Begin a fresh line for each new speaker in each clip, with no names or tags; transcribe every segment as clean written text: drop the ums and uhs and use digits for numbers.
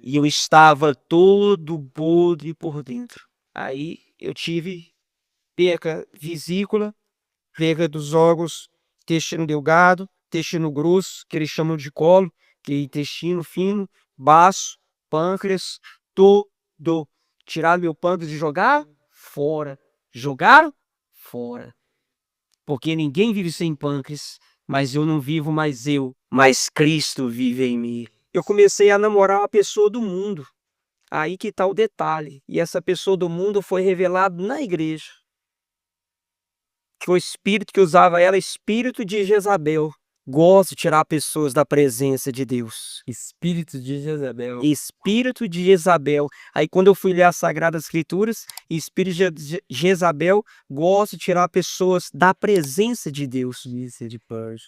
e eu estava todo podre por dentro. Aí eu tive perca vesícula, perca dos órgãos, intestino delgado, intestino grosso, que eles chamam de colo, que é intestino fino, baço, pâncreas, todo. Tiraram meu pâncreas e jogaram fora. Jogaram fora. Porque ninguém vive sem pâncreas, mas eu não vivo mais eu, mas Cristo vive em mim. Eu comecei a namorar uma pessoa do mundo. Aí que tá o detalhe. E essa pessoa do mundo foi revelado na igreja. Que o espírito que usava ela é espírito de Jezabel. Gosto de tirar pessoas da presença de Deus.
Espírito de Jezabel.
Espírito de Jezabel. Aí quando eu fui ler as Sagradas Escrituras, espírito de Jezabel gosta de tirar pessoas da presença de Deus.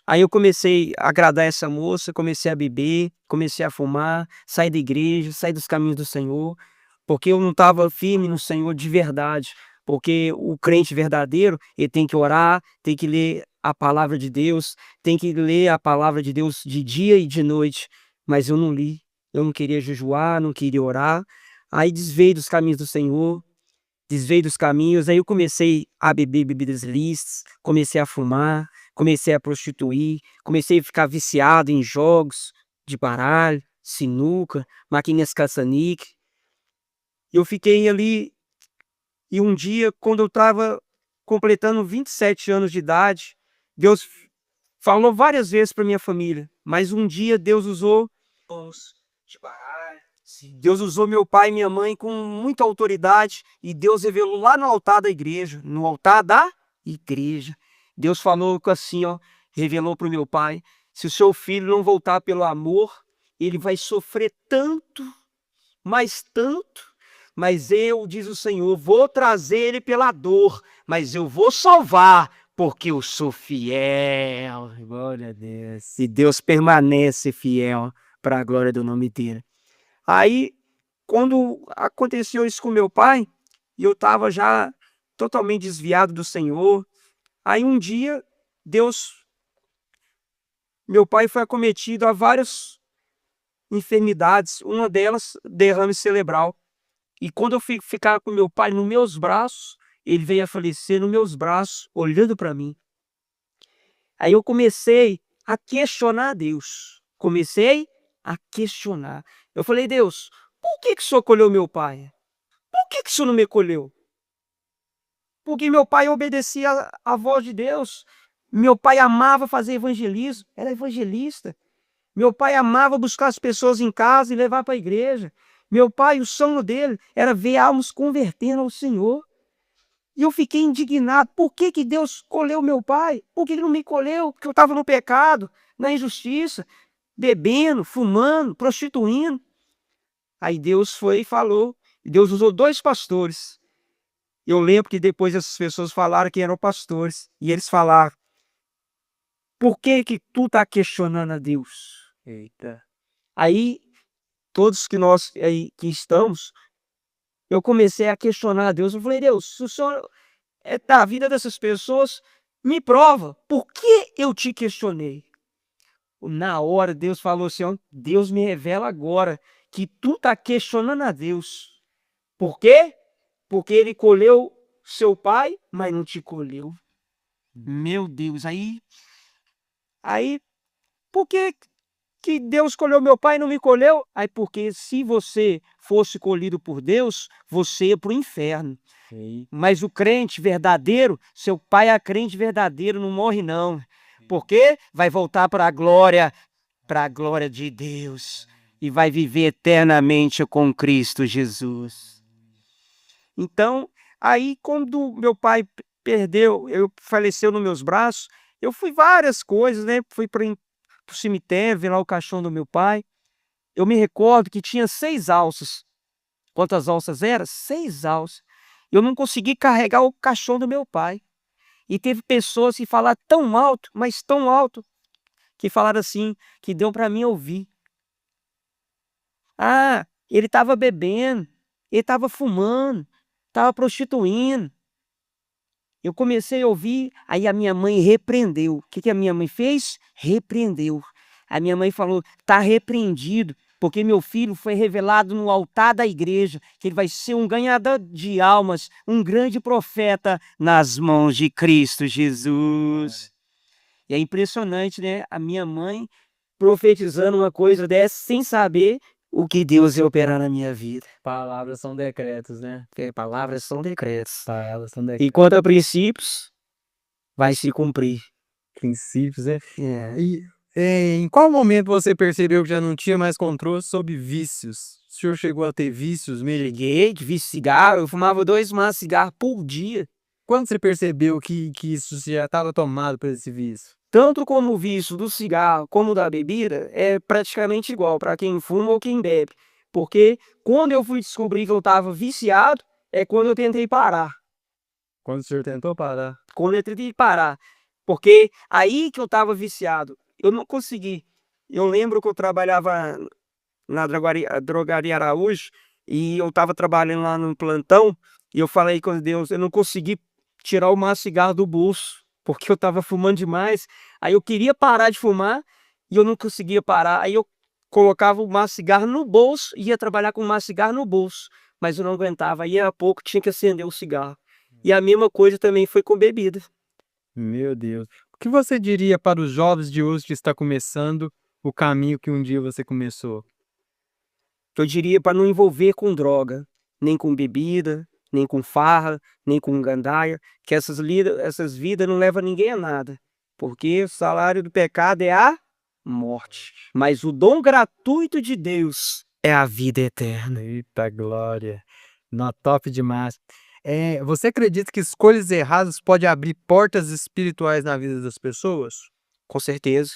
Aí eu comecei a agradar essa moça, comecei a beber, comecei a fumar, sair da igreja, sair dos caminhos do Senhor, porque eu não estava firme no Senhor de verdade. Porque o crente verdadeiro, ele tem que orar, tem que ler a palavra de Deus, tem que ler a palavra de Deus de dia e de noite. Mas eu não li, eu não queria jejuar, não queria orar. Aí desviei dos caminhos do Senhor, desviei dos caminhos. Aí eu comecei a beber bebidas ilícitas, comecei a fumar, comecei a prostituir, comecei a ficar viciado em jogos de baralho, sinuca, maquininhas caça-níquel. Eu fiquei ali. E um dia, quando eu estava completando 27 anos de idade, Deus falou várias vezes para minha família, mas um dia Deus usou de baralho. Deus usou meu pai e minha mãe com muita autoridade e Deus revelou lá no altar da igreja, no altar da igreja. Deus falou assim, ó, revelou para o meu pai: se o seu filho não voltar pelo amor, ele vai sofrer tanto, mas tanto. Mas eu, diz o Senhor, vou trazer ele pela dor, mas eu vou salvar, porque eu sou fiel.
Glória a Deus.
E Deus permanece fiel para a glória do nome dele. Aí, quando aconteceu isso com meu pai, e eu estava já totalmente desviado do Senhor, aí um dia, meu pai foi acometido a várias enfermidades, uma delas, derrame cerebral. E quando eu ficar com meu pai nos meus braços, ele veio a falecer nos meus braços, olhando para mim. Aí eu comecei a questionar Deus. Comecei a questionar. Eu falei: Deus, por que o Senhor colheu meu pai? Por que o Senhor não me colheu? Porque meu pai obedecia à voz de Deus. Meu pai amava fazer evangelismo, era evangelista. Meu pai amava buscar as pessoas em casa e levar para a igreja. Meu pai, o sonho dele era ver almas convertendo ao Senhor. E eu fiquei indignado. Por que que Deus colheu meu pai? Por que ele não me colheu? Porque eu estava no pecado, na injustiça, bebendo, fumando, prostituindo. Aí Deus foi e falou. Deus usou 2 pastores. Eu lembro que depois essas pessoas falaram que eram pastores. E eles falaram: por que que tu está questionando a Deus?
Eita.
Aí, todos que nós aí que estamos, eu comecei a questionar a Deus. Eu falei: Deus, se o Senhor é da vida dessas pessoas, me prova. Por que eu te questionei? Na hora, Deus falou assim: ó, Deus me revela agora que tu tá questionando a Deus. Por quê? Porque ele colheu seu pai, mas não te colheu. Meu Deus, aí, por que Deus colheu meu pai e não me colheu? Aí, porque se você fosse colhido por Deus, você ia para o inferno.
Ei.
Mas o crente verdadeiro, seu pai é crente verdadeiro, não morre não. Porque vai voltar para a glória de Deus. E vai viver eternamente com Cristo Jesus. Então, aí quando meu pai faleceu nos meus braços, eu fui várias coisas, né? Fui para o cemitério, ver lá o caixão do meu pai. Eu me recordo que tinha 6 alças. Quantas alças eram? 6 alças. Eu não consegui carregar o caixão do meu pai. E teve pessoas que falaram tão alto, mas tão alto, que falaram assim, que deu para mim ouvir. Ah, ele estava bebendo, ele estava fumando, estava prostituindo. Eu comecei a ouvir, aí a minha mãe repreendeu. O que a minha mãe fez? Repreendeu. A minha mãe falou: tá repreendido, porque meu filho foi revelado no altar da igreja, que ele vai ser um ganhador de almas, um grande profeta nas mãos de Cristo Jesus. E é impressionante, né? A minha mãe profetizando uma coisa dessa sem saber o que Deus ia operar na minha vida.
Palavras são decretos, né?
Porque palavras são decretos.
Palavras são
E
decretos.
quanto a princípios, vai se cumprir.
Princípios, né?
É.
E em qual momento você percebeu que já não tinha mais controle sobre vícios? O senhor chegou a ter vícios mesmo?
Cheguei, vi cigarro, eu fumava 2 maços de cigarro por dia.
Quando você percebeu que isso já estava tomado por esse vício?
Tanto como o vício do cigarro como da bebida é praticamente igual para quem fuma ou quem bebe. Porque quando eu fui descobrir que eu estava viciado, é quando eu tentei parar.
Quando o senhor tentou parar?
Quando eu tentei parar. Porque aí que eu estava viciado, eu não consegui. Eu lembro que eu trabalhava na drogaria Araújo e eu estava trabalhando lá no plantão e eu falei com Deus, eu não consegui tirar o maço de cigarro do bolso, porque eu estava fumando demais. Aí eu queria parar de fumar e eu não conseguia parar. Aí eu colocava o maço de cigarro no bolso e ia trabalhar com o maço de cigarro no bolso, mas eu não aguentava. Aí a pouco tinha que acender o cigarro. E a mesma coisa também foi com bebida.
Meu Deus. O que você diria para os jovens de hoje que está começando o caminho que um dia você começou?
Eu diria para não envolver com droga, nem com bebida, nem com farra, nem com gandaia, que essas vidas não levam ninguém a nada, porque o salário do pecado é a morte, mas o dom gratuito de Deus é a vida eterna.
Eita glória. Não, top demais. Você acredita que escolhas erradas podem abrir portas espirituais na vida das pessoas?
Com certeza,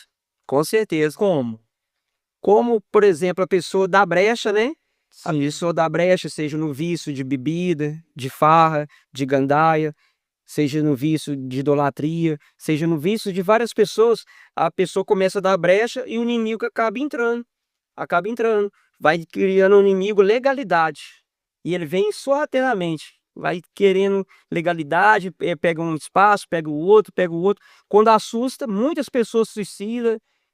com certeza.
Como?
Como, por exemplo, a pessoa dá brecha, né? A pessoa dá brecha, seja no vício de bebida, de farra, de gandaia, seja no vício de idolatria, seja no vício de várias pessoas, a pessoa começa a dar brecha e o inimigo acaba entrando, vai criando um inimigo legalidade, e ele vem sorrateiramente, vai querendo legalidade, pega um espaço, pega o outro, quando assusta, muitas pessoas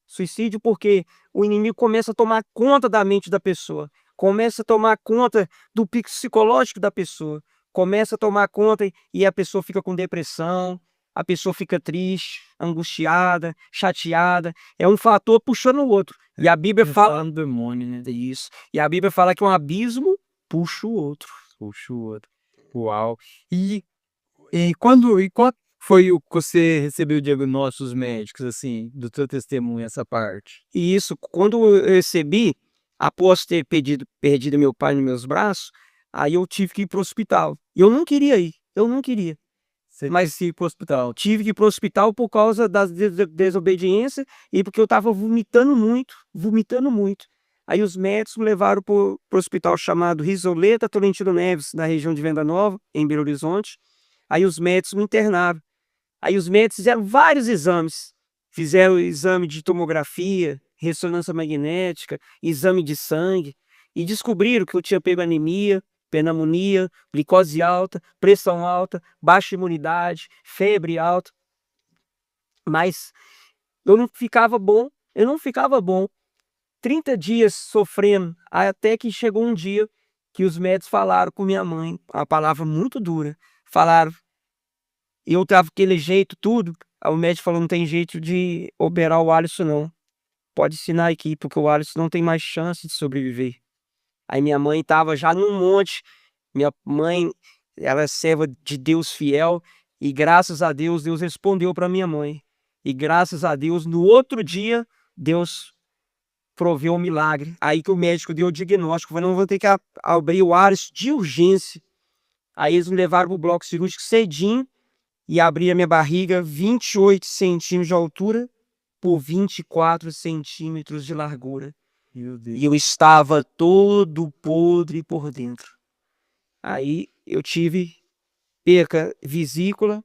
suicídio porque o inimigo começa a tomar conta da mente da pessoa, começa a tomar conta do psicológico da pessoa, começa a tomar conta e a pessoa fica com depressão, a pessoa fica triste, angustiada, chateada. É um fator puxando o outro. E a Bíblia fala
do demônio, né?
isso. E a Bíblia fala que um abismo puxa o outro.
Puxa o outro. Uau. Quando foi o que você recebeu o diagnóstico dos médicos, assim, do teu testemunho, essa parte?
E isso, quando eu recebi, após ter perdido meu pai nos meus braços, aí eu tive que ir para o hospital. E eu não queria ir, eu não queria.
Mas ir para o hospital.
Tive que ir para o hospital por causa da desobediência e porque eu estava vomitando muito, vomitando muito. Aí os médicos me levaram para o hospital chamado Risoleta Tolentino Neves, na região de Venda Nova, em Belo Horizonte. Aí os médicos me internaram. Aí os médicos fizeram vários exames. Fizeram exame de tomografia, ressonância magnética, exame de sangue. E descobriram que eu tinha pego anemia, pneumonia, glicose alta, pressão alta, baixa imunidade, febre alta. Mas eu não ficava bom. 30 dias sofrendo, até que chegou um dia que os médicos falaram com minha mãe, uma palavra muito dura. Falaram, eu tava aquele jeito, tudo. Aí o médico falou, não tem jeito de operar o Alisson, não. Pode ensinar aqui, porque o Alisson não tem mais chance de sobreviver. Aí minha mãe tava já num monte. Minha mãe, ela é serva de Deus fiel. E graças a Deus, Deus respondeu para minha mãe. E graças a Deus, no outro dia, Deus proveu um milagre. Aí que o médico deu o diagnóstico. Falou, não, vou ter que abrir o Alisson de urgência. Aí eles me levaram pro bloco cirúrgico cedinho. E abri a minha barriga 28 centímetros de altura por 24 centímetros de largura.
Meu Deus.
E eu estava todo podre por dentro. Aí eu tive perca vesícula,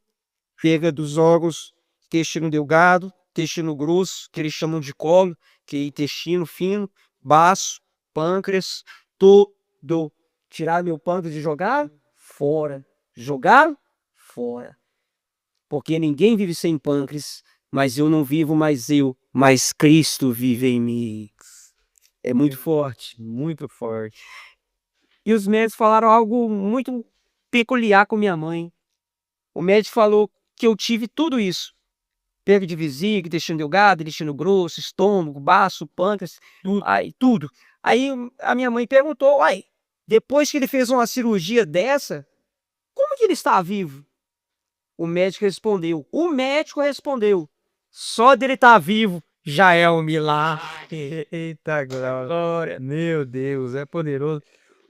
perca dos órgãos, intestino delgado, intestino grosso, que eles chamam de colo, que é intestino fino, baço, pâncreas, tudo. Tirar meu pâncreas e jogar fora. Jogar fora. Porque ninguém vive sem pâncreas, mas eu não vivo mais eu, mas Cristo vive em mim. É muito forte.
Muito forte.
E os médicos falaram algo muito peculiar com minha mãe. O médico falou que eu tive tudo isso. Perda de vesícula, intestino delgado, intestino grosso, estômago, baço, pâncreas, aí, tudo. Aí a minha mãe perguntou, uai, depois que ele fez uma cirurgia dessa, como que ele está vivo? O médico respondeu, só dele estar vivo já é um milagre.
Eita glória. Meu Deus, é poderoso.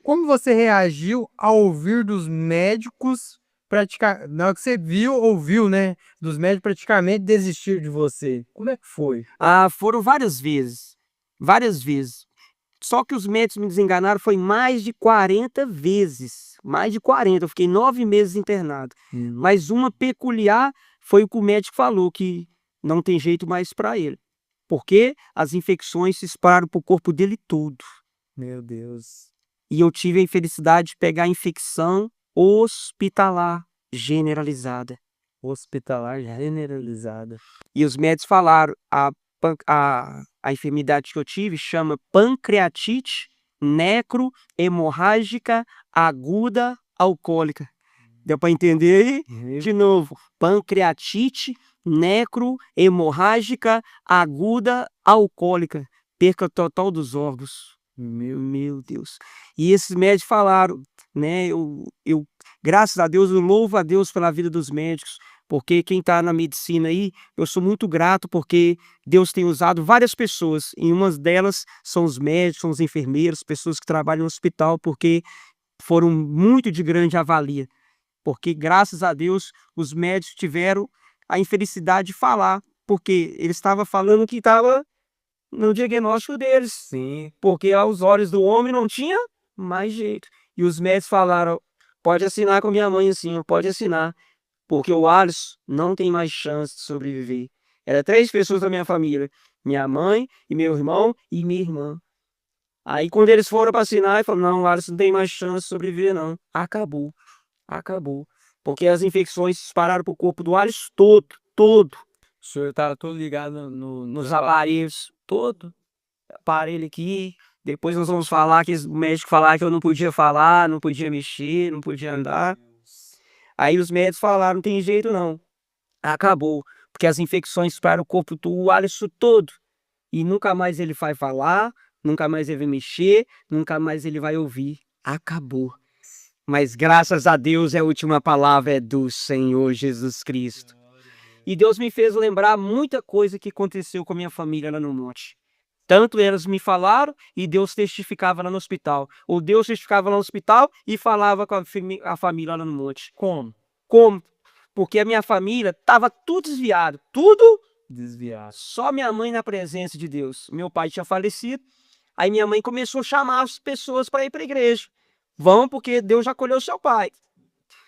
Como você reagiu ao ouvir dos médicos praticar, na hora que você ouviu, né, dos médicos praticamente desistir de você? Como é que foi?
Ah, foram várias vezes, várias vezes. Só que os médicos me desenganaram foi mais de 40 vezes, mais de 40, eu fiquei 9 meses internado. Mas uma peculiar foi o que o médico falou, que não tem jeito mais para ele, porque as infecções se espalharam para o corpo dele todo.
Meu Deus.
E eu tive a infelicidade de pegar a infecção hospitalar generalizada.
Hospitalar generalizada.
E os médicos falaram, a enfermidade que eu tive chama pancreatite necrohemorrágica aguda alcoólica. Deu para entender aí? De novo, pancreatite necrohemorrágica aguda alcoólica. Perca total dos órgãos. Meu Deus. E esses médicos falaram, né? Graças a Deus, eu louvo a Deus pela vida dos médicos, porque quem está na medicina aí, eu sou muito grato porque Deus tem usado várias pessoas, e umas delas são os médicos, são os enfermeiros, pessoas que trabalham no hospital, porque foram muito de grande avalia. Porque graças a Deus, os médicos tiveram a infelicidade de falar, porque eles estavam falando que estava no diagnóstico deles.
Sim.
Porque aos olhos do homem não tinha mais jeito. E os médicos falaram, pode assinar com minha mãe assim, pode assinar, porque o Alisson não tem mais chance de sobreviver. Era 3 pessoas da minha família, minha mãe, e meu irmão e minha irmã. Aí quando eles foram para assinar, ele falou, não, o Alisson não tem mais chance de sobreviver não. Acabou, acabou. Porque as infecções dispararam para o corpo do Alisson todo.
O senhor estava todo ligado
Nos aparelhos, todo aparelho aqui. Depois nós vamos falar que o médico falar que eu não podia falar, não podia mexer, não podia andar. Aí os médicos falaram, não tem jeito não. Acabou, porque as infecções para o corpo do Alisson todo. E nunca mais ele vai falar, nunca mais ele vai mexer, nunca mais ele vai ouvir. Acabou. Mas graças a Deus a última palavra é do Senhor Jesus Cristo. E Deus me fez lembrar muita coisa que aconteceu com a minha família lá no monte. Tanto elas me falaram e Deus testificava lá no hospital. Ou Deus testificava lá no hospital e falava com a família lá no monte.
Como?
Como? Porque a minha família estava tudo desviado. Tudo
Desviado.
só minha mãe na presença de Deus. Meu pai tinha falecido. Aí minha mãe começou a chamar as pessoas para ir para a igreja. Vão porque Deus já acolheu seu pai.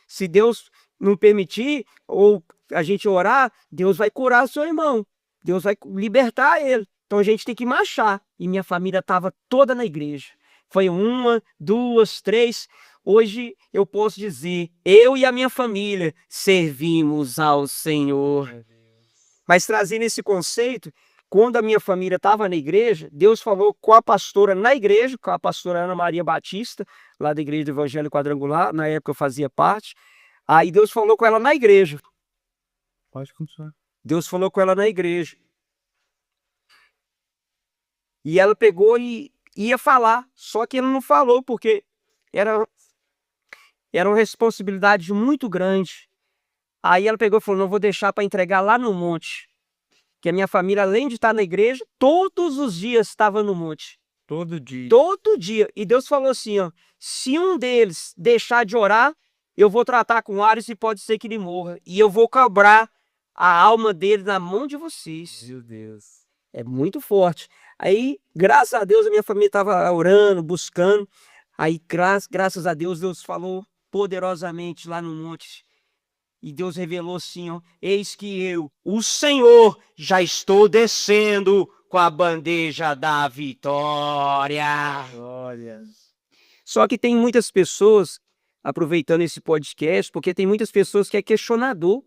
Se Deus não permitir, ou a gente orar, Deus vai curar seu irmão. Deus vai libertar ele. Então a gente tem que marchar. E minha família estava toda na igreja. Foi 1, 2, 3. Hoje eu posso dizer, eu e a minha família servimos ao Senhor. Mas trazendo esse conceito, quando a minha família estava na igreja, Deus falou com a pastora na igreja, com a pastora Ana Maria Batista, lá da Igreja do Evangelho Quadrangular, na época eu fazia parte. Aí Deus falou com ela na igreja.
Pode continuar.
Deus falou com ela na igreja. E ela pegou e ia falar, só que ela não falou, porque era uma responsabilidade muito grande. Aí ela pegou e falou, não vou deixar para entregar lá no monte. Que a minha família, além de estar na igreja, todos os dias estava no monte.
Todo dia.
Todo dia. E Deus falou assim, ó, se um deles deixar de orar, eu vou tratar com o Ares e pode ser que ele morra. E eu vou cobrar a alma dele na mão de vocês.
Meu Deus.
É muito forte. Aí, graças a Deus, a minha família estava orando, buscando. Aí, graças a Deus, Deus falou poderosamente lá no monte. E Deus revelou assim, ó, eis que eu, o Senhor, já estou descendo com a bandeja da vitória.
Glória.
Só que tem muitas pessoas, aproveitando esse podcast, porque tem muitas pessoas que é questionador.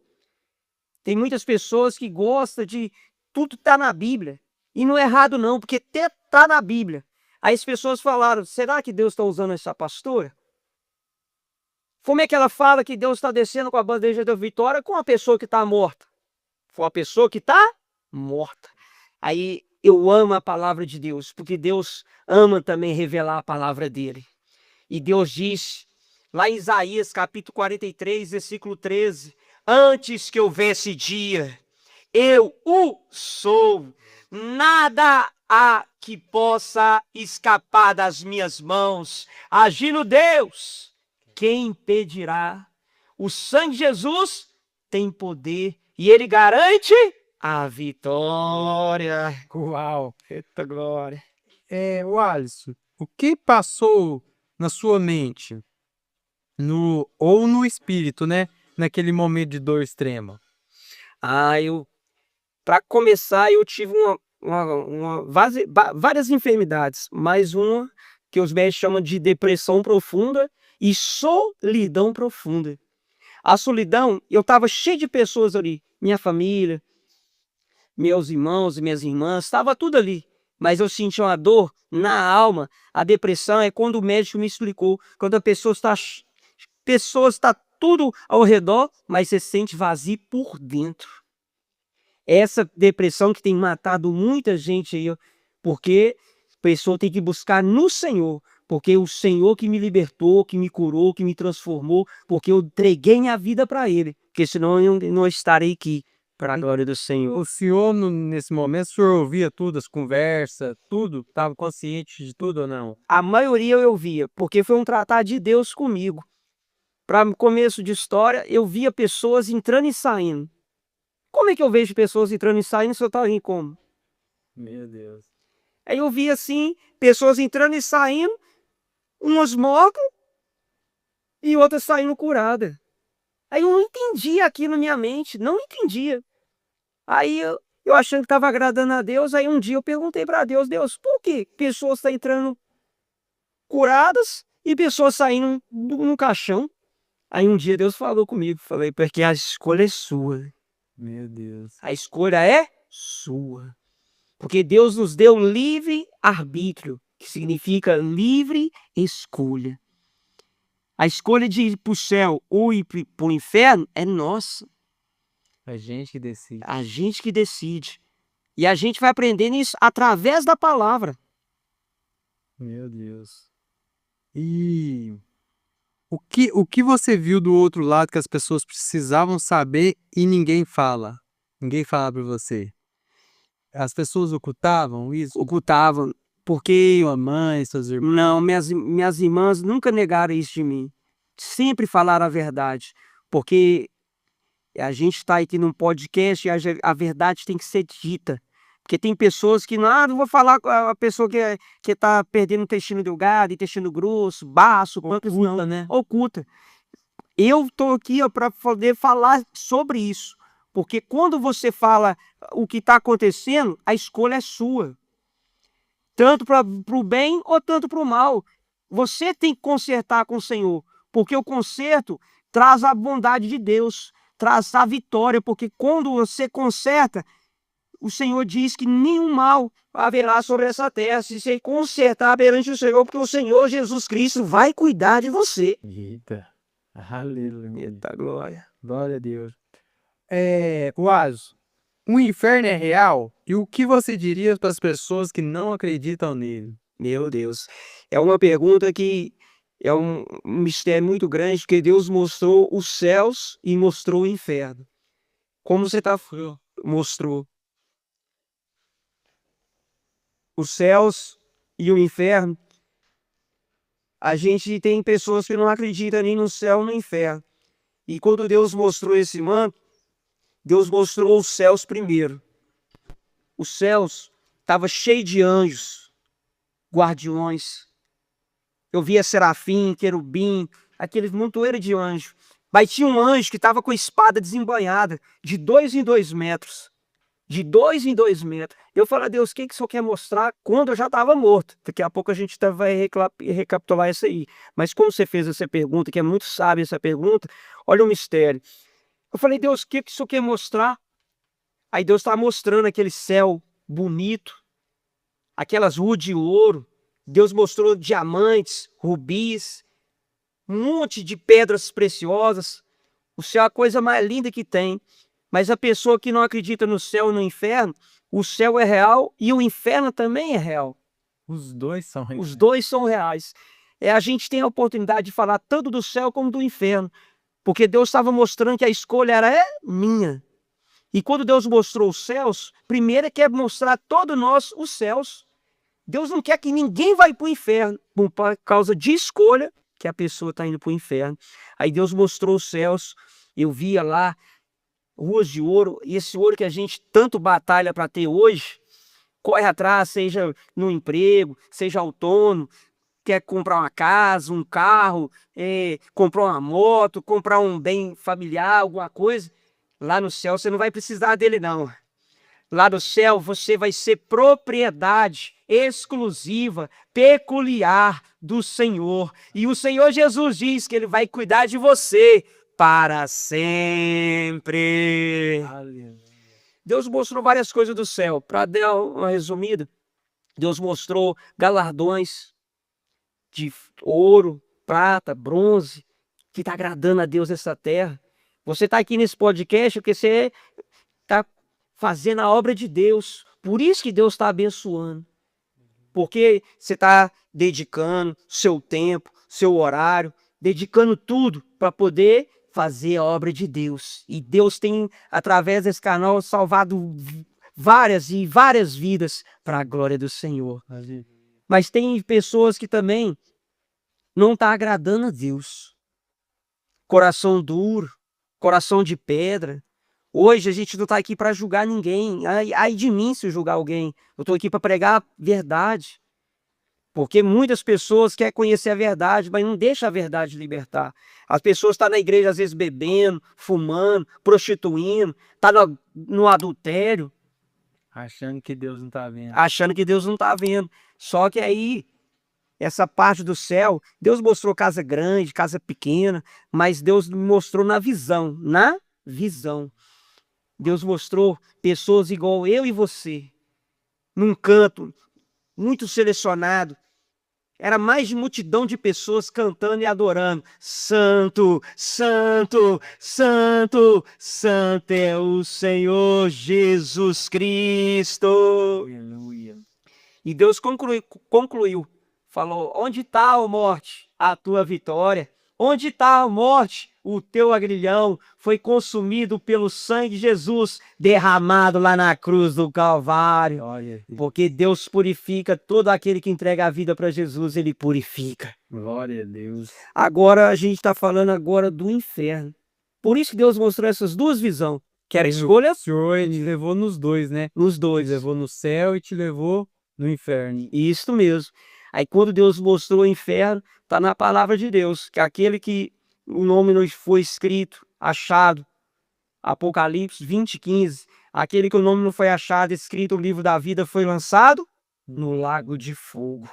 Tem muitas pessoas que gostam de tudo tá na Bíblia. E não é errado não, porque até tá na Bíblia. Aí as pessoas falaram, será que Deus está usando essa pastora? Como é que ela fala que Deus está descendo com a bandeja da vitória com a pessoa que está morta? Foi uma pessoa que está morta. Aí eu amo a palavra de Deus, porque Deus ama também revelar a palavra dele. E Deus diz, lá em Isaías capítulo 43, versículo 13, antes que houvesse dia, eu o sou, nada há que possa escapar das minhas mãos. Agindo Deus, quem impedirá? O sangue de Jesus tem poder e ele garante a vitória.
Uau!
Eita glória.
O Alisson, o que passou na sua mente, ou no espírito, né? Naquele momento de dor extrema?
Para começar, eu tive várias enfermidades, mas uma que os médicos chamam de depressão profunda e solidão profunda. A solidão, eu estava cheio de pessoas ali, minha família, meus irmãos e minhas irmãs, estava tudo ali. Mas eu senti uma dor na alma. A depressão é quando o médico me explicou, quando a pessoa está tudo ao redor, mas você se sente vazio por dentro. Essa depressão que tem matado muita gente aí, porque a pessoa tem que buscar no Senhor, porque o Senhor que me libertou, que me curou, que me transformou, porque eu entreguei minha vida para Ele, porque senão eu não estarei aqui, para a glória do Senhor.
O senhor, nesse momento, o senhor ouvia tudo, as conversas, tudo? Estava consciente de tudo ou não?
A maioria eu via, porque foi um tratar de Deus comigo. Para começo de história, eu via pessoas entrando e saindo. Como é que eu vejo pessoas entrando e saindo se eu estava em como?
Meu Deus.
Aí eu via assim, pessoas entrando e saindo, umas mortas e outras saindo curadas. Aí eu não entendia aquilo na minha mente, não entendia. Aí eu achando que estava agradando a Deus, aí um dia eu perguntei para Deus, Deus, por que pessoas estão entrando curadas e pessoas saindo no caixão? Aí um dia Deus falou comigo, falei, porque a escolha é sua.
Meu Deus.
A escolha é sua. Porque Deus nos deu livre arbítrio, que significa livre escolha. A escolha de ir para o céu ou ir para o inferno é nossa.
A gente que decide.
A gente que decide. E a gente vai aprendendo isso através da palavra.
Meu Deus. E o que você viu do outro lado que as pessoas precisavam saber e ninguém fala? Ninguém fala para você. As pessoas ocultavam isso?
Ocultavam, porque
Sua mãe, seus irmãos.
não, minhas irmãs nunca negaram isso de mim. Sempre falaram a verdade. Porque a gente está aqui num podcast e a verdade tem que ser dita. Porque tem pessoas que não vou falar com a pessoa que está perdendo intestino delgado, intestino grosso, baço,
Oculta, né?
oculta. Eu estou aqui para poder falar sobre isso. Porque quando você fala o que está acontecendo, a escolha é sua. Tanto para o bem ou tanto para o mal. Você tem que consertar com o Senhor. Porque o conserto traz a bondade de Deus, traz a vitória. Porque quando você conserta, o Senhor diz que nenhum mal haverá sobre essa terra se você consertar perante o Senhor, porque o Senhor Jesus Cristo vai cuidar de você.
Eita. Aleluia.
Eita glória.
Glória a Deus. Alisson, o inferno é real? E o que você diria para as pessoas que não acreditam nele?
Meu Deus. É uma pergunta que é um mistério muito grande, porque Deus mostrou os céus e mostrou o inferno. Como você mostrou os céus e o inferno. A gente tem pessoas que não acreditam nem no céu nem no inferno. E quando Deus mostrou esse manto, Deus mostrou os céus primeiro. Os céus estavam cheios de anjos, guardiões. Eu via serafim, querubim, aqueles montoeiros de anjos. Mas tinha um anjo que estava com a espada desembainhada, de 2 em 2 metros. De 2 em 2 metros. Eu falei, Deus, o que o Senhor quer mostrar quando eu já estava morto? Daqui a pouco a gente vai recapitular isso aí. Mas como você fez essa pergunta, que é muito sábia essa pergunta, olha o mistério. Eu falei, Deus, o que o Senhor quer mostrar? Aí Deus está mostrando aquele céu bonito, aquelas ruas de ouro, Deus mostrou diamantes, rubis, um monte de pedras preciosas. O céu é a coisa mais linda que tem. Mas a pessoa que não acredita no céu e no inferno, o céu é real e o inferno também é real.
Os dois são
Os dois são reais. A gente tem a oportunidade de falar tanto do céu como do inferno, porque Deus estava mostrando que a escolha era minha. E quando Deus mostrou os céus, primeiro quer mostrar a todos nós os céus. Deus não quer que ninguém vá para o inferno por causa de escolha que a pessoa está indo para o inferno. Aí Deus mostrou os céus, eu via lá ruas de ouro, e esse ouro que a gente tanto batalha para ter hoje, corre atrás, seja no emprego, seja autônomo, quer comprar uma casa, um carro, comprar uma moto, comprar um bem familiar, alguma coisa, lá no céu você não vai precisar dele não. Lá no céu você vai ser propriedade exclusiva, peculiar do Senhor. E o Senhor Jesus diz que Ele vai cuidar de você para sempre.
Aleluia.
Deus mostrou várias coisas do céu. Para dar uma resumida, Deus mostrou galardões de ouro, prata, bronze, que está agradando a Deus nessa terra. Você está aqui nesse podcast porque você está fazendo a obra de Deus. Por isso que Deus está abençoando. Porque você está dedicando seu tempo, seu horário, dedicando tudo para poder fazer a obra de Deus. E Deus tem, através desse canal, salvado várias e várias vidas para a glória do Senhor. Mas tem pessoas que também não estão agradando a Deus. Coração duro, coração de pedra. Hoje a gente não está aqui para julgar ninguém. Ai de mim se eu julgar alguém. Eu estou aqui para pregar a verdade. Porque muitas pessoas querem conhecer a verdade, mas não deixa a verdade libertar. As pessoas estão na igreja às vezes bebendo, fumando, prostituindo, estão no adultério.
Achando que Deus não está vendo.
Achando que Deus não está vendo. Só que aí, essa parte do céu, Deus mostrou casa grande, casa pequena, mas Deus mostrou na visão. Na visão. Deus mostrou pessoas igual eu e você, num canto muito selecionado. Era mais de multidão de pessoas cantando e adorando. Santo, santo, santo, santo é o Senhor Jesus Cristo.
Aleluia.
E Deus concluiu. Falou, onde está, ó morte, a tua vitória? Onde está, ó morte, o teu agrilhão? Foi consumido pelo sangue de Jesus, derramado lá na cruz do Calvário.
Olha.
Porque Deus purifica todo aquele que entrega a vida para Jesus, Ele purifica.
Glória a Deus.
Agora a gente está falando agora do inferno. Por isso que Deus mostrou essas duas visões. Que era escolha
O Senhor, Ele levou nos dois, né?
nos dois.
Ele levou no céu e te levou no inferno.
Isso mesmo. Aí quando Deus mostrou o inferno, está na palavra de Deus, que aquele que o nome não foi escrito, achado, Apocalipse 20:15, aquele que o nome não foi achado, escrito, o livro da vida foi lançado no lago de fogo.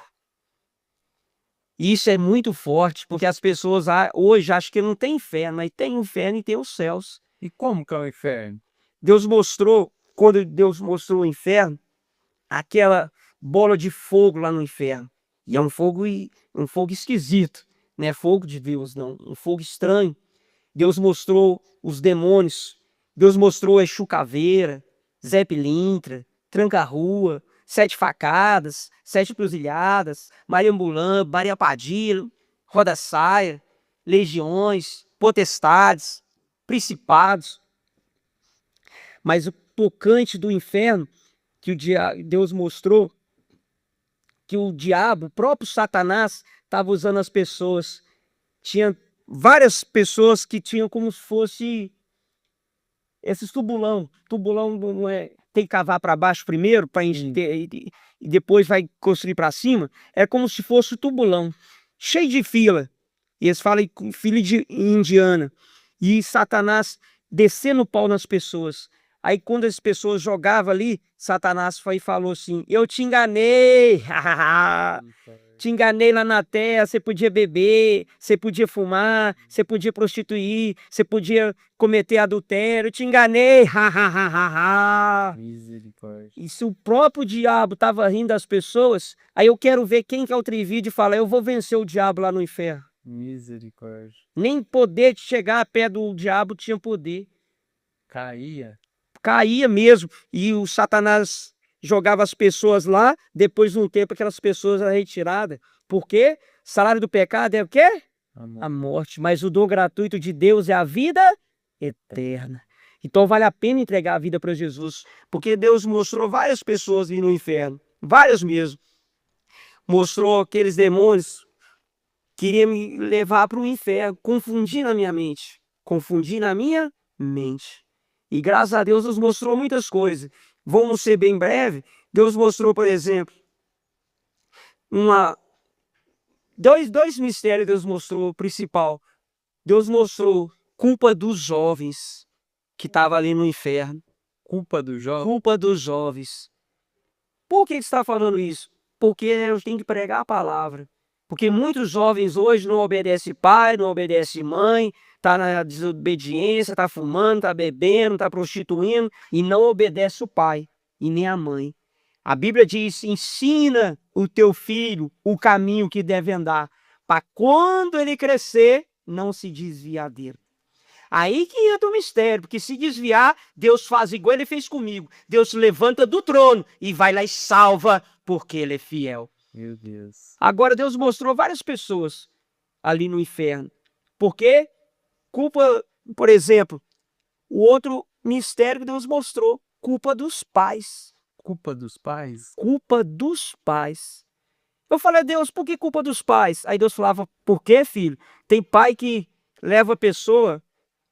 Isso é muito forte, porque as pessoas hoje acham que não tem inferno, mas tem inferno e tem os céus.
E como que é o inferno?
Deus mostrou, quando Deus mostrou o inferno, aquela bola de fogo lá no inferno. E é um fogo esquisito, não é fogo de Deus, não, um fogo estranho. Deus mostrou os demônios, Deus mostrou Exu Caveira, Zé Pilintra, Tranca-Rua, 7 facadas, 7 cruzilhadas, Maria Ambulante, Maria Padilha, Roda-Saia, legiões, potestades, principados. Mas o tocante do inferno que Deus mostrou, que o diabo, o próprio Satanás, estava usando as pessoas. Tinha várias pessoas que tinham como se fosse esses tubulão. Tubulão não é, tem que cavar para baixo primeiro para e depois vai construir para cima. É como se fosse o tubulão, cheio de fila. E eles falam fila de indiana. E Satanás descendo o pau nas pessoas. Aí quando as pessoas jogavam ali, Satanás foi e falou assim, eu te enganei. Te enganei lá na terra, você podia beber, você podia fumar, você podia prostituir, você podia cometer adultério, te enganei, ha, ha, ha, ha, ha.
Misericórdia.
E se o próprio diabo estava rindo das pessoas, aí eu quero ver quem que é o Trivide e fala, eu vou vencer o diabo lá no inferno.
Misericórdia.
Nem poder de chegar a pé do diabo tinha poder.
Caía.
Caía mesmo. E o Satanás jogava as pessoas lá, depois de um tempo aquelas pessoas eram retiradas. Por quê? Salário do pecado é o quê? A morte. Mas o dom gratuito de Deus é a vida eterna. Então vale a pena entregar a vida para Jesus, porque Deus mostrou várias pessoas indo no inferno, várias mesmo. Mostrou aqueles demônios que queriam me levar para o inferno, confundir na minha mente, E graças a Deus nos mostrou muitas coisas. Vamos ser bem breve. Deus mostrou, por exemplo, dois mistérios. Deus mostrou o principal. Deus mostrou culpa dos jovens que estavam ali no inferno.
Culpa do jovem.
Culpa dos jovens. Por que está falando isso? Porque eu tenho que pregar a palavra. Porque muitos jovens hoje não obedecem pai, não obedecem mãe, está na desobediência, está fumando, está bebendo, está prostituindo e não obedece o pai e nem a mãe. A Bíblia diz, ensina o teu filho o caminho que deve andar, para quando ele crescer, não se desviar dele. Aí que entra o mistério, porque se desviar, Deus faz igual ele fez comigo. Deus levanta do trono e vai lá e salva, porque ele é fiel.
Meu Deus.
Agora Deus mostrou várias pessoas ali no inferno. Por quê? Culpa, por exemplo, o outro mistério que Deus mostrou, culpa dos pais.
Culpa dos pais?
Culpa dos pais. Eu falei, Deus, por que culpa dos pais? Aí Deus falava, por quê, filho? Tem pai que leva a pessoa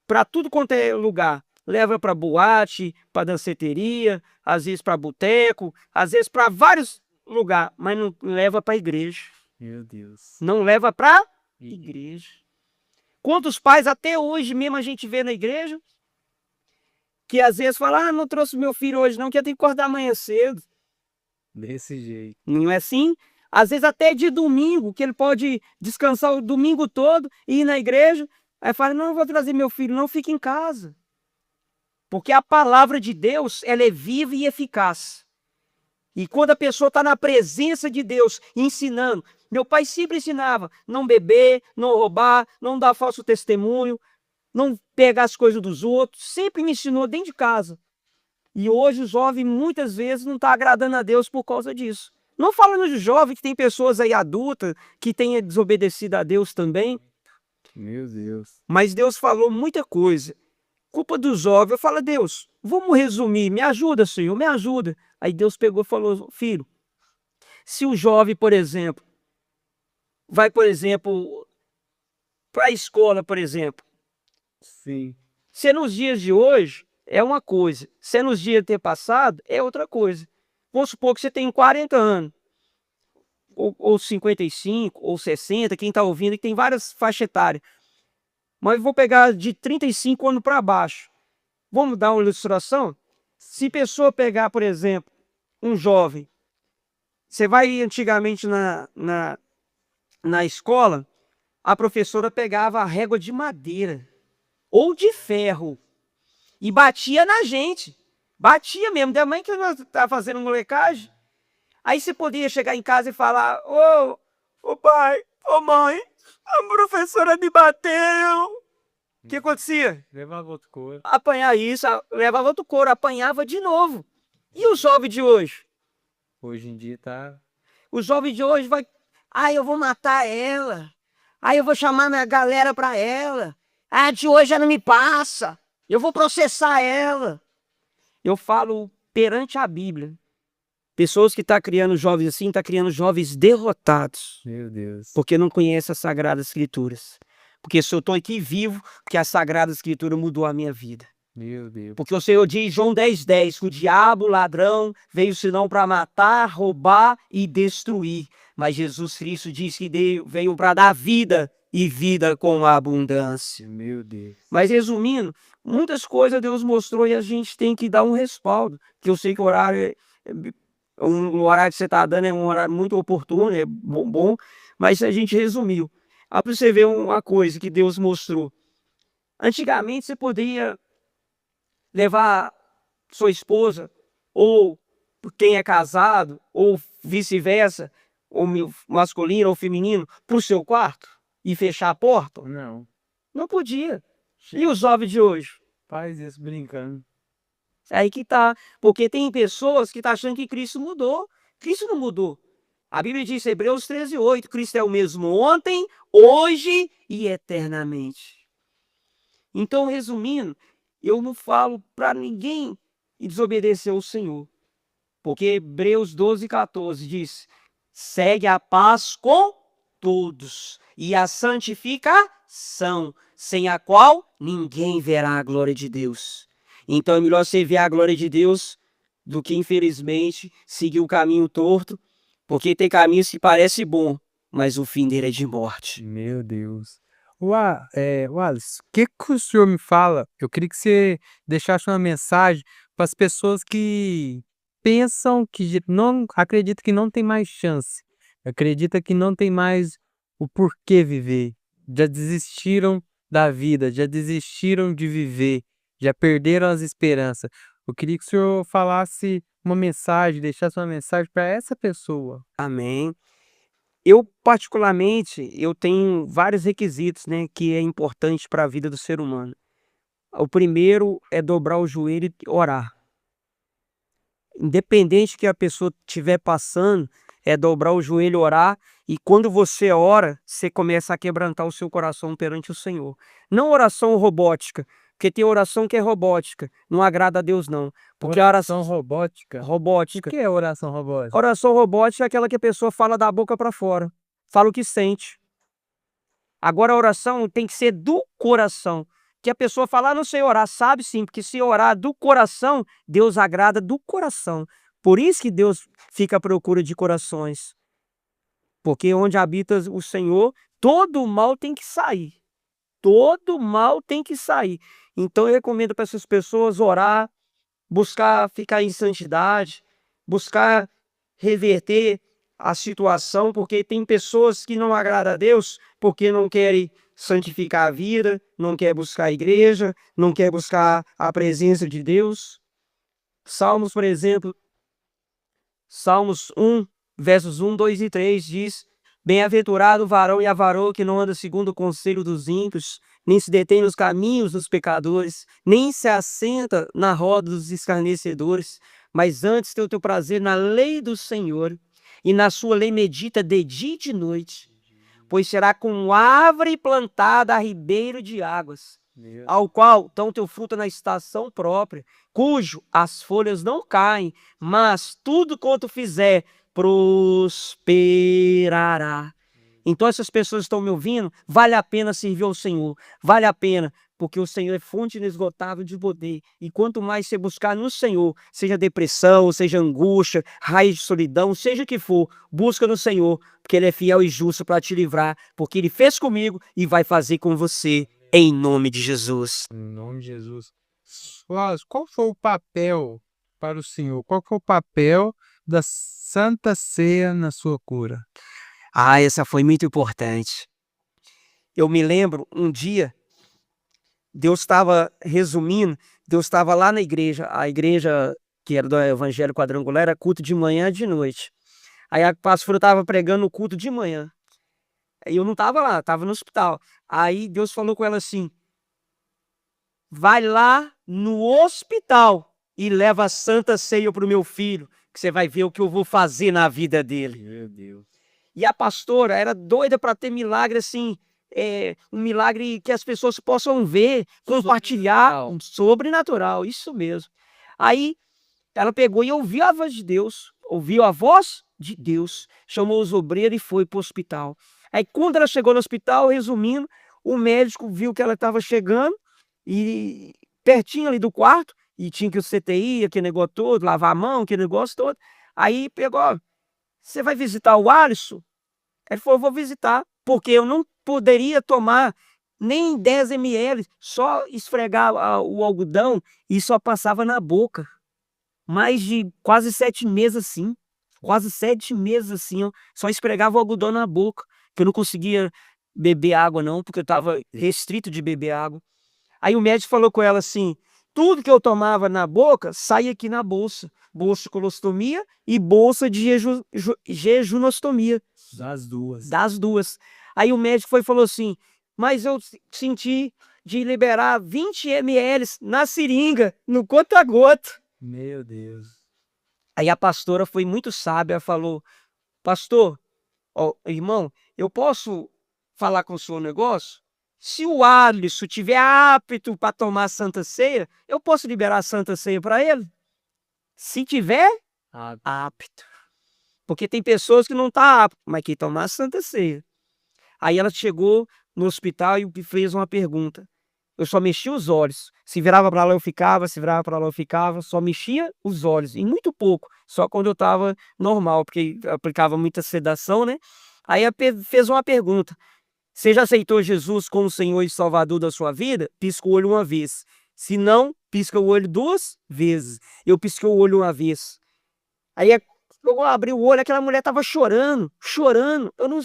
para tudo quanto é lugar. Leva para boate, para danceteria, às vezes para boteco, às vezes para vários lugares, mas não leva para a igreja.
Meu Deus.
Não leva para igreja. Quantos pais até hoje mesmo a gente vê na igreja que às vezes falam, não trouxe meu filho hoje não, que eu tenho que acordar amanhã cedo.
Desse jeito.
Não é assim? Às vezes até de domingo, que ele pode descansar o domingo todo e ir na igreja. Aí fala, não, eu vou trazer meu filho, não, fica em casa. Porque a palavra de Deus, ela é viva e eficaz. E quando a pessoa está na presença de Deus, ensinando, meu pai sempre ensinava, não beber, não roubar, não dar falso testemunho, não pegar as coisas dos outros, sempre me ensinou dentro de casa. E hoje o jovem muitas vezes não está agradando a Deus por causa disso. Não falando de jovem, que tem pessoas aí adultas que têm desobedecido a Deus também.
Meu Deus.
Mas Deus falou muita coisa. Culpa do jovem. Eu falo, Deus, vamos resumir. Me ajuda, Senhor, me ajuda. Aí Deus pegou e falou, filho, se o jovem, por exemplo, vai, por exemplo, para a escola, por exemplo.
Sim.
Se nos dias de hoje é uma coisa, se nos dias ter passado é outra coisa. Vamos supor que você tem 40 anos, ou 55, ou 60, quem está ouvindo, que tem várias faixas etárias. Mas eu vou pegar de 35 anos para baixo. Vamos dar uma ilustração? Se pessoa pegar, por exemplo, um jovem, você vai antigamente na escola, a professora pegava a régua de madeira ou de ferro e batia na gente. Batia mesmo, da mãe que estava fazendo molecagem. Aí você podia chegar em casa e falar, ô pai, ô mãe, a professora me bateu. O que acontecia?
Levava outro couro.
Apanhar isso, levava outro couro, apanhava de novo. E o jovem de hoje?
Hoje em dia tá...
O jovem de hoje vai... eu vou matar ela. Eu vou chamar minha galera pra ela. De hoje ela não me passa. Eu vou processar ela. Eu falo perante a Bíblia. Pessoas que estão criando jovens assim, estão criando jovens derrotados.
Meu Deus.
Porque não conhecem as Sagradas Escrituras. Porque se eu estou aqui vivo, porque a Sagrada Escritura mudou a minha vida.
Meu Deus.
Porque o Senhor diz, João 10:10, que o diabo, o ladrão, veio senão para matar, roubar e destruir. Mas Jesus Cristo diz que veio para dar vida e vida com abundância.
Meu Deus.
Mas resumindo, muitas coisas Deus mostrou e a gente tem que dar um respaldo. Que eu sei que o horário o horário que você está dando é um horário muito oportuno, é bom, mas a gente resumiu. Para você ver uma coisa que Deus mostrou. Antigamente você poderia levar sua esposa, ou quem é casado, ou vice-versa, ou masculino ou feminino, para o seu quarto e fechar a porta?
Não.
Não podia. E os jovens de hoje?
Faz isso brincando.
É aí que tá. Porque tem pessoas que estão achando que Cristo mudou. Cristo não mudou. A Bíblia diz, Hebreus 13:8, Cristo é o mesmo ontem, hoje e eternamente. Então, resumindo, eu não falo para ninguém desobedecer ao Senhor. Porque Hebreus 12:14 diz, segue a paz com todos e a santificação, sem a qual ninguém verá a glória de Deus. Então é melhor você ver a glória de Deus do que, infelizmente, seguir o caminho torto, porque tem caminhos que parecem bom, mas o fim dele é de morte.
Meu Deus. Wallace, o que o senhor me fala? Eu queria que você deixasse uma mensagem para as pessoas que pensam que não acreditam que não tem mais chance, acredita que não tem mais o porquê viver, já desistiram da vida, já desistiram de viver, já perderam as esperanças. Eu queria que o senhor falasse uma mensagem, deixasse uma mensagem para essa pessoa.
Amém. Eu, particularmente, eu tenho vários requisitos, né, que é importante para a vida do ser humano. O primeiro é dobrar o joelho e orar. Independente que a pessoa estiver passando, é dobrar o joelho e orar. E quando você ora, você começa a quebrantar o seu coração perante o Senhor. Não oração robótica, porque tem oração que é robótica, não agrada a Deus não. Porque a oração
Robótica? O
robótica,
que é oração robótica?
oração robótica é aquela que a pessoa fala da boca para fora, fala o que sente. Agora a oração tem que ser do coração. Que a pessoa fala, não sei orar, sabe sim, porque se orar do coração, Deus agrada do coração. Por isso que Deus fica à procura de corações. Porque onde habita o Senhor, todo o mal tem que sair. Todo o mal tem que sair. Então eu recomendo para essas pessoas orar, buscar ficar em santidade, buscar reverter a situação, porque tem pessoas que não agradam a Deus porque não querem santificar a vida, não quer buscar a igreja, não quer buscar a presença de Deus. Salmos, por exemplo, Salmos 1, versos 1, 2 e 3 diz: bem-aventurado o varão e a varoa que não anda segundo o conselho dos ímpios, nem se detém nos caminhos dos pecadores, nem se assenta na roda dos escarnecedores, mas antes tem o teu prazer na lei do Senhor, e na sua lei medita de dia e de noite. Pois será como árvore plantada a ribeiro de águas, ao qual dão teu fruto na estação própria, cujo as folhas não caem, mas tudo quanto fizer prosperará. Então essas pessoas estão me ouvindo, vale a pena servir ao Senhor, vale a pena, porque o Senhor é fonte inesgotável de poder, e quanto mais você buscar no Senhor, seja depressão, seja angústia, raiz de solidão, seja o que for, busca no Senhor, porque Ele é fiel e justo para te livrar, porque Ele fez comigo e vai fazer com você, em nome de Jesus.
Em nome de Jesus. Wallace, qual foi o papel para o senhor? Qual foi o papel da Santa Ceia na sua cura?
Ah, essa foi muito importante. Eu me lembro, um dia, Deus estava resumindo, Deus estava lá na igreja, a igreja que era do Evangelho Quadrangular, era culto de manhã e de noite. Aí a pastora estava pregando no culto de manhã. Aí eu não estava lá, estava no hospital. Aí Deus falou com ela assim: vai lá no hospital e leva a Santa Ceia para o meu filho, que você vai ver o que eu vou fazer na vida dele.
Meu Deus.
E a pastora era doida para ter milagre assim, um milagre que as pessoas possam ver, compartilhar, sobrenatural, isso mesmo. Aí ela pegou e ouviu a voz de Deus, ouviu a voz de Deus, chamou os obreiros e foi para o hospital. Aí quando ela chegou no hospital, resumindo, o médico viu que ela estava chegando e pertinho ali do quarto, e tinha que o CTI, aquele negócio todo, lavar a mão, aquele negócio todo. Aí pegou: você vai visitar o Alisson? Ele falou: eu vou visitar, porque eu não poderia tomar nem 10 ml, só esfregar o algodão e só passava na boca. Mais de quase 7 meses assim. quase 7 meses assim, ó, só esfregava o algodão na boca, que eu não conseguia beber água não, porque eu estava restrito de beber água. Aí o médico falou com ela assim: tudo que eu tomava na boca saía aqui na bolsa. Bolsa de colostomia e bolsa de jejunostomia.
Das duas.
Das duas. Aí o médico foi e falou assim: mas eu senti de liberar 20 ml na seringa, no conta-gota.
Meu Deus.
Aí a pastora foi muito sábia, falou: pastor, ó, irmão, eu posso falar com o senhor um negócio? Se o Alisson tiver apto para tomar a Santa Ceia, eu posso liberar a Santa Ceia para ele? Se tiver apto. Porque tem pessoas que não estão aptas, mas que tomar a Santa Ceia. Aí ela chegou no hospital e fez uma pergunta. Eu só mexia os olhos. Se virava para lá eu ficava, se virava para lá eu ficava, só mexia os olhos. E muito pouco, só quando eu estava normal, porque aplicava muita sedação, né? Aí ela fez uma pergunta. Você já aceitou Jesus como Senhor e Salvador da sua vida? Pisca o olho uma vez. Se não, pisca o olho 2 vezes. Eu pisquei o olho uma vez. Aí eu abri o olho, aquela mulher estava chorando, chorando. Eu não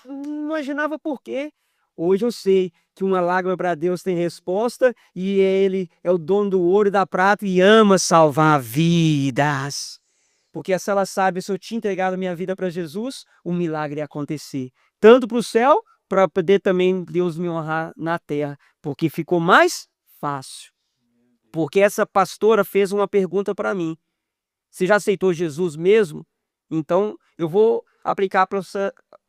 imaginava por quê. Hoje eu sei que uma lágrima para Deus tem resposta e Ele é o dono do ouro e da prata e ama salvar vidas. Porque se ela sabe, se eu tinha entregado a minha vida para Jesus, o milagre ia acontecer. Tanto para o céu, para poder também Deus me honrar na terra. Porque ficou mais fácil. Porque essa pastora fez uma pergunta para mim. Você já aceitou Jesus mesmo? Então eu vou aplicar para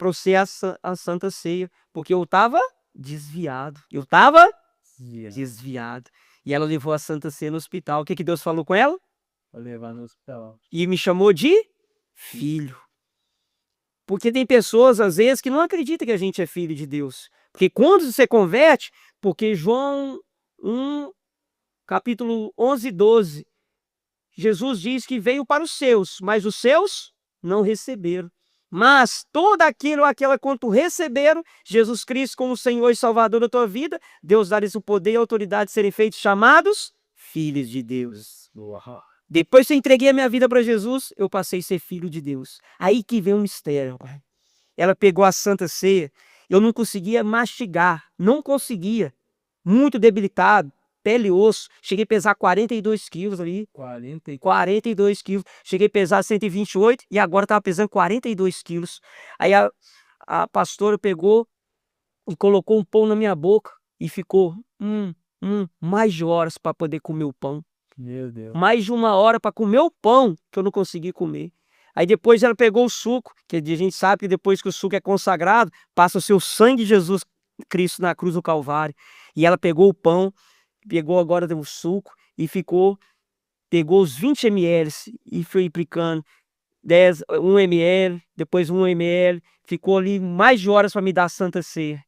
você a Santa Ceia. Porque eu estava desviado. Eu estava desviado. E ela levou a Santa Ceia no hospital. O que Deus falou com ela?
Vou levar no hospital.
E me chamou de filho. Porque tem pessoas, às vezes, que não acreditam que a gente é filho de Deus. Porque quando você converte, porque João 1, capítulo 11 e 12, Jesus diz que veio para os seus, mas os seus não receberam. Mas todo aquela quanto receberam, Jesus Cristo como Senhor e Salvador da tua vida, Deus dá-lhes o poder e a autoridade de serem feitos chamados filhos de Deus.
Uau.
Depois que eu entreguei a minha vida para Jesus, eu passei a ser filho de Deus. Aí que vem um mistério. Ela pegou a Santa Ceia, eu não conseguia mastigar, não conseguia. Muito debilitado, pele e osso. Cheguei a pesar 42 quilos ali. 42 quilos. Cheguei a pesar 128 e agora estava pesando 42 quilos. Aí a pastora pegou e colocou um pão na minha boca e ficou mais de horas para poder comer o pão.
Meu Deus.
Mais de 1 hora para comer o pão que eu não consegui comer. Aí depois ela pegou o suco, que a gente sabe que depois que o suco é consagrado, passa o seu sangue de Jesus Cristo na cruz do Calvário. E ela pegou o pão, pegou agora o suco e pegou os 20 ml e foi aplicando 1 ml, depois 1 ml, ficou ali mais de horas para me dar a Santa Ceia.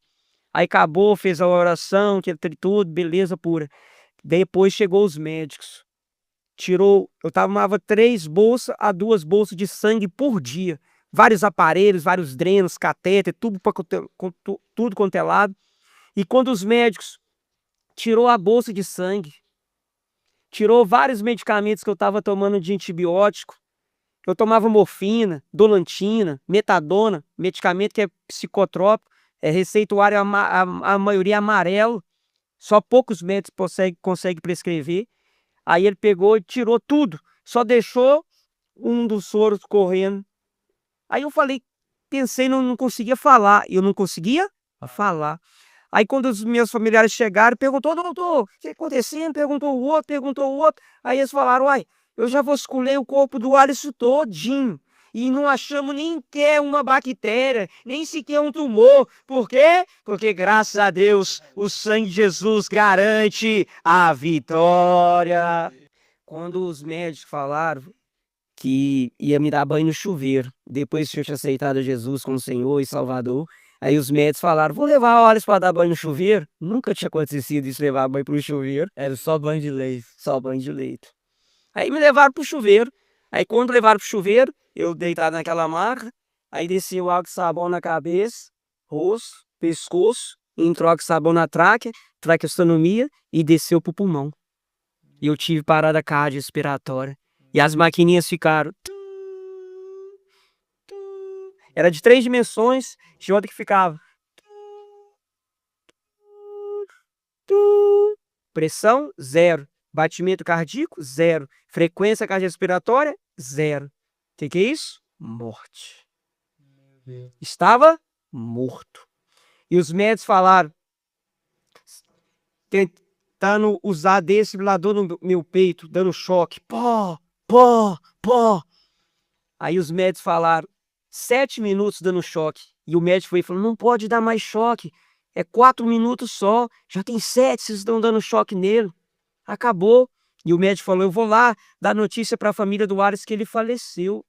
Aí acabou, fez a oração, tudo, beleza pura. Depois chegou os médicos. Eu tomava 3 bolsas a 2 bolsas de sangue por dia. Vários aparelhos, vários drenos, catéter, tudo quanto é lado. E quando os médicos tirou a bolsa de sangue, tirou vários medicamentos que eu estava tomando de antibiótico. Eu tomava morfina, dolantina, metadona, medicamento que é psicotrópico, é receituário a maioria amarelo. Só poucos médicos conseguem prescrever. Aí ele pegou e tirou tudo. Só deixou um dos soros correndo. Aí eu pensei, não conseguia falar. Eu não conseguia falar. Aí quando os meus familiares chegaram, perguntou, doutor, o que está acontecendo? Perguntou o outro. Aí eles falaram, uai, eu já vasculhei o corpo do Alisson todinho. E não achamos nem que é uma bactéria, nem sequer um tumor. Por quê? Porque, graças a Deus, o sangue de Jesus garante a vitória. Quando os médicos falaram que ia me dar banho no chuveiro, depois que eu tinha aceitado Jesus como Senhor e Salvador, aí os médicos falaram, vou levar o Alisson para dar banho no chuveiro. Nunca tinha acontecido isso, levar banho para o chuveiro.
Era só banho de leite.
Só banho de leite. Aí me levaram para o chuveiro. Aí quando levaram para o chuveiro, eu deitado naquela maca, aí desci o água e sabão na cabeça, rosto, pescoço, entrou água e sabão na traqueostonomia e desceu pro pulmão. E eu tive parada cardiorrespiratória. E as maquininhas ficaram... Era de 3 dimensões, tinha outra que ficava. Pressão, 0. Batimento cardíaco, 0. Frequência cardiorrespiratória, 0. O que é isso? Morte. Estava morto. E os médicos falaram, tentando usar desfibrilador no meu peito, dando choque. Pó, pó, pó. Aí os médicos falaram, 7 minutos dando choque. E o médico foi e falou, não pode dar mais choque. É 4 minutos só. Já tem 7, vocês estão dando choque nele. Acabou. E o médico falou, eu vou lá dar notícia para a família do Wallace que ele faleceu.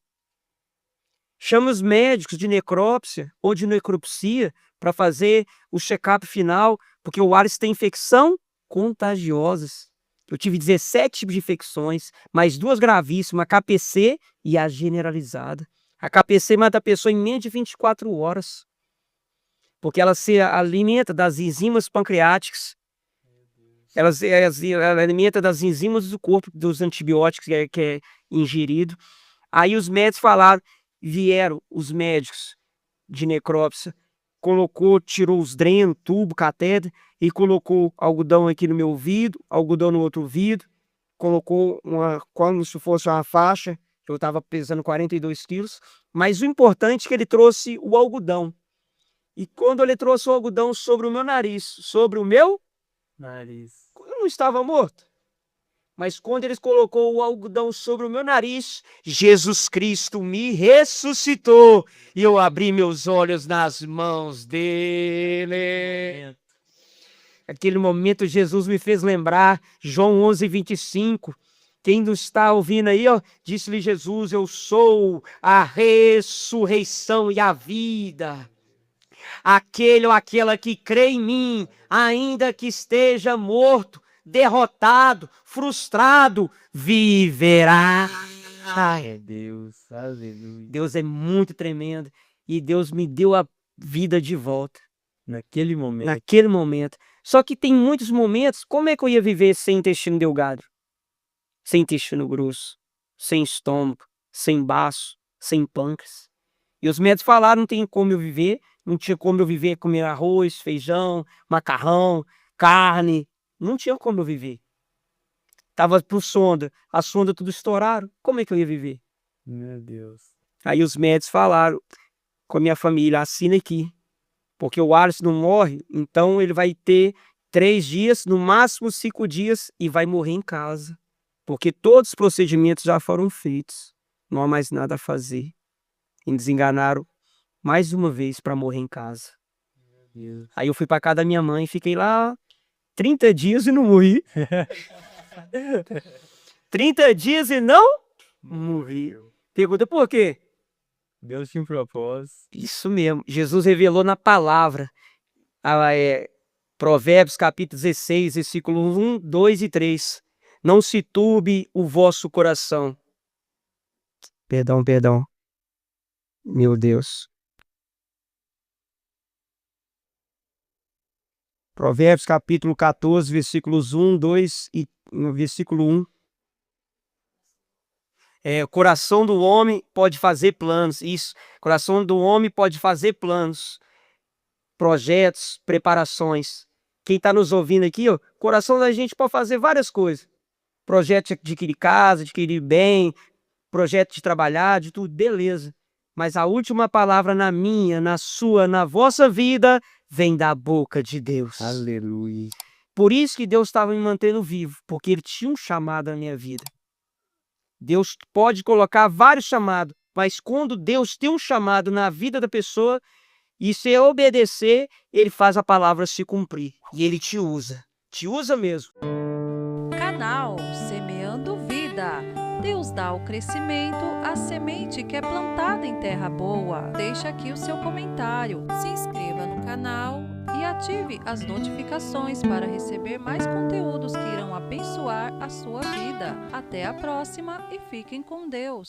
Chama os médicos de necrópsia ou de necropsia para fazer o check-up final, porque o Wallace tem infecção contagiosas. Eu tive 17 tipos de infecções, mais 2 gravíssimas, a KPC e a generalizada. A KPC mata a pessoa em menos de 24 horas, porque ela se alimenta das enzimas pancreáticas. Ela alimenta das enzimas do corpo, dos antibióticos que é ingerido. Aí os médicos falaram, vieram os médicos de necrópsia, tirou os drenos, tubo, catéter, e colocou algodão aqui no meu ouvido, algodão no outro ouvido, colocou como se fosse uma faixa, eu estava pesando 42 quilos, mas o importante é que ele trouxe o algodão. E quando ele trouxe o algodão sobre o meu nariz, sobre o meu nariz, eu não estava morto. Mas quando ele colocou o algodão sobre o meu nariz, Jesus Cristo me ressuscitou. E eu abri meus olhos nas mãos dele. Naquele momento, Jesus me fez lembrar, João 11:25. Quem não está ouvindo aí, ó, disse-lhe Jesus, eu sou a ressurreição e a vida. Aquele ou aquela que crê em mim, ainda que esteja morto, derrotado, frustrado, viverá. Ai, Deus, aleluia. Deus é muito tremendo e Deus me deu a vida de volta. Naquele momento. Só que tem muitos momentos, como é que eu ia viver sem intestino delgado? Sem intestino grosso, sem estômago, sem baço, sem pâncreas. E os médicos falaram, não tem como eu viver, não tinha como eu viver comer arroz, feijão, macarrão, carne, não tinha como eu viver. Tava pro sonda, a sonda tudo estouraram, como é que eu ia viver? Meu Deus. Aí os médicos falaram com a minha família, assina aqui, porque o Wallace não morre, então ele vai ter 3 dias, no máximo 5 dias, e vai morrer em casa. Porque todos os procedimentos já foram feitos, não há mais nada a fazer. E eles enganaram mais uma vez para morrer em casa. Aí eu fui para casa da minha mãe, fiquei lá 30 dias e não morri. 30 dias e não morri. Pergunta por quê?
Deus tinha um propósito.
Isso mesmo. Jesus revelou na palavra. Provérbios capítulo 16, versículo 1, 2 e 3. Não se turbe o vosso coração. Perdão. Meu Deus. Provérbios capítulo 14, versículos 1, 2 e no versículo 1. O coração do homem pode fazer planos. Isso. O coração do homem pode fazer planos, projetos, preparações. Quem está nos ouvindo aqui, ó, o coração da gente pode fazer várias coisas. Projeto de adquirir casa, adquirir bem, projeto de trabalhar, de tudo, beleza. Mas a última palavra na minha, na sua, na vossa vida, vem da boca de Deus.
Aleluia.
Por isso que Deus estava me mantendo vivo, porque Ele tinha um chamado na minha vida. Deus pode colocar vários chamados, mas quando Deus tem um chamado na vida da pessoa, e se obedecer, Ele faz a palavra se cumprir. E Ele te usa mesmo.
Canal Semeando Vida. Deus dá o crescimento à semente que é plantada em terra boa. Deixa aqui o seu comentário, se inscreva no canal e ative as notificações para receber mais conteúdos que irão abençoar a sua vida. Até a próxima e fiquem com Deus.